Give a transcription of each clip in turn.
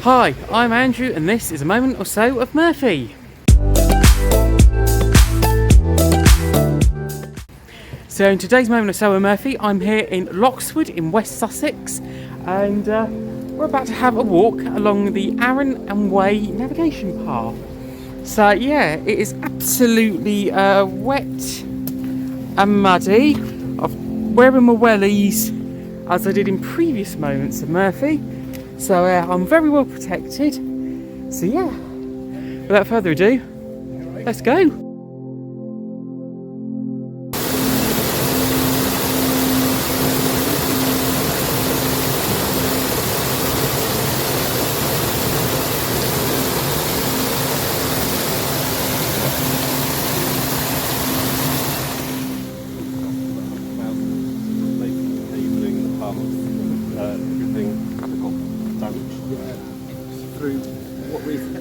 Hi, I'm Andrew and this is a moment or so of Murphy. So in today's moment or so of Murphy, I'm here in Loxwood in West Sussex and we're about to have a walk along the Arun and Wey navigation path. So yeah, it is absolutely wet and muddy. I'm wearing my wellies as I did in previous moments of Murphy. So I'm very well protected. So yeah, without further ado, let's go.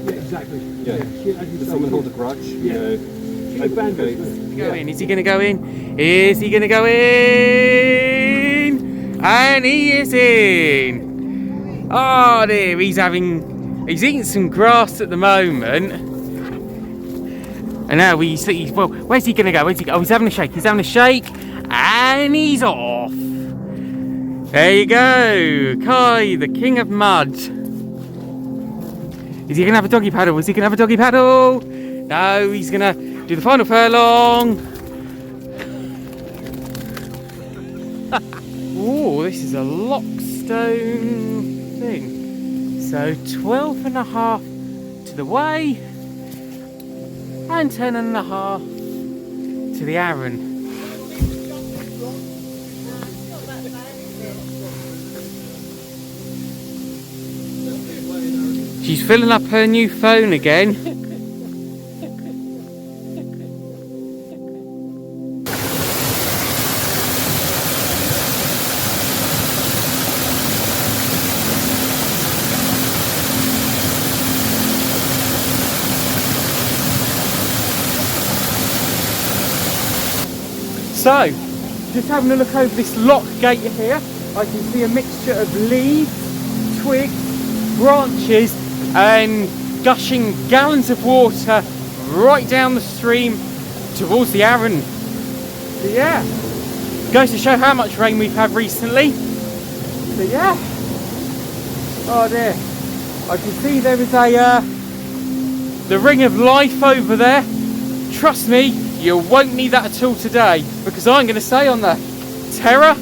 Exactly. Yeah. Does someone hold a grudge? Is Is he going to go in? Is he going to go in? And he is in. Oh dear, he's eating some grass at the moment. And now well, where's he going to go? Oh, he's having a shake. He's having a shake. And he's off. There you go. Kai, the king of mud. Is he going to have a doggy paddle? Is he going to have a doggy paddle? No, he's going to do the final furlong. Oh, this is a lockstone thing. So 12.5 to the Wey and 10.5 to the Arun. She's filling up her new phone again. So, just having a look over this lock gate here, I can see a mixture of leaves, twigs, branches and gushing gallons of water right down the stream towards the Arun. So yeah, goes to show how much rain we've had recently. So yeah, oh dear, I can see there is the ring of life over there. Trust me, you won't need that at all today because I'm going to stay on the terra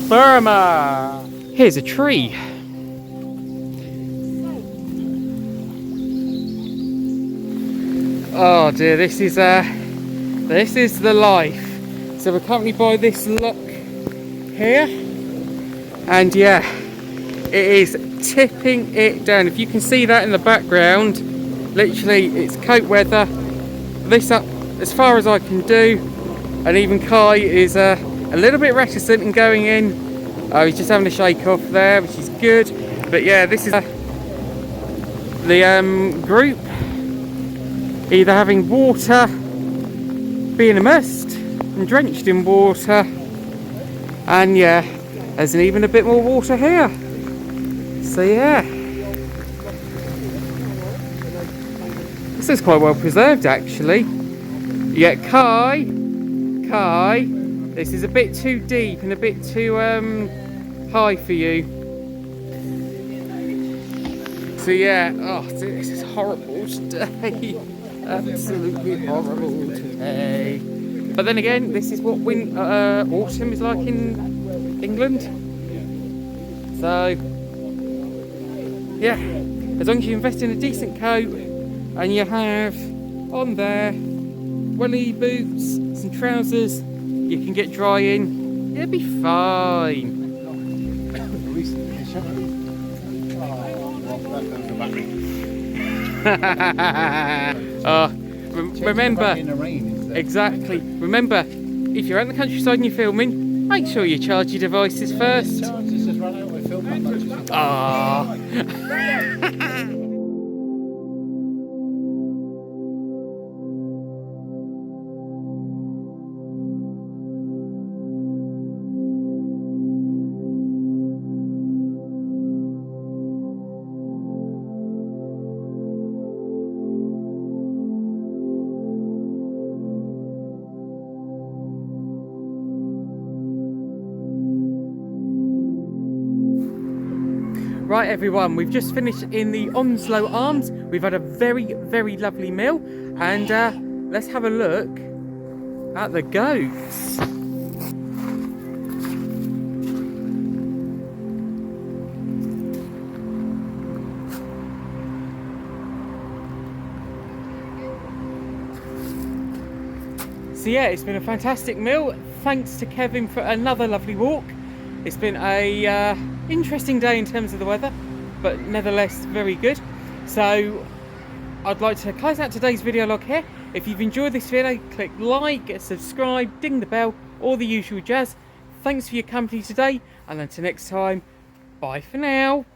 firma. Here's a tree. Oh dear, this is the life. So we're currently by this lock here, and yeah, it is tipping it down. If you can see that in the background, literally it's coat weather. This up as far as I can do, and even Kai is a little bit reticent in going in. Oh, he's just having a shake off there, which is good. But yeah, this is the group. Either having water, being immersed and drenched in water, and yeah, there's even a bit more water here. So yeah, this is quite well preserved actually. Yeah, Kai, this is a bit too deep and a bit too high for you. So yeah, oh, this is horrible today. Absolutely horrible today. But then again, this is what autumn is like in England. So yeah, as long as you invest in a decent coat and you have on there welly boots, some trousers, you can get dry in, you'll be fine. Remember, exactly. Remember, if you're out in the countryside and you're filming, make sure you charge your devices first. Ah. Right everyone, we've just finished in the Onslow Arms. We've had a very, very lovely meal, and let's have a look at the goats. So yeah, it's been a fantastic meal. Thanks to Kevin for another lovely walk. It's been a interesting day in terms of the weather, but nevertheless very good. So I'd like to close out today's video log here. If you've enjoyed this video, click like, subscribe, ding the bell, all the usual jazz. Thanks for your company today, and until next time, bye for now.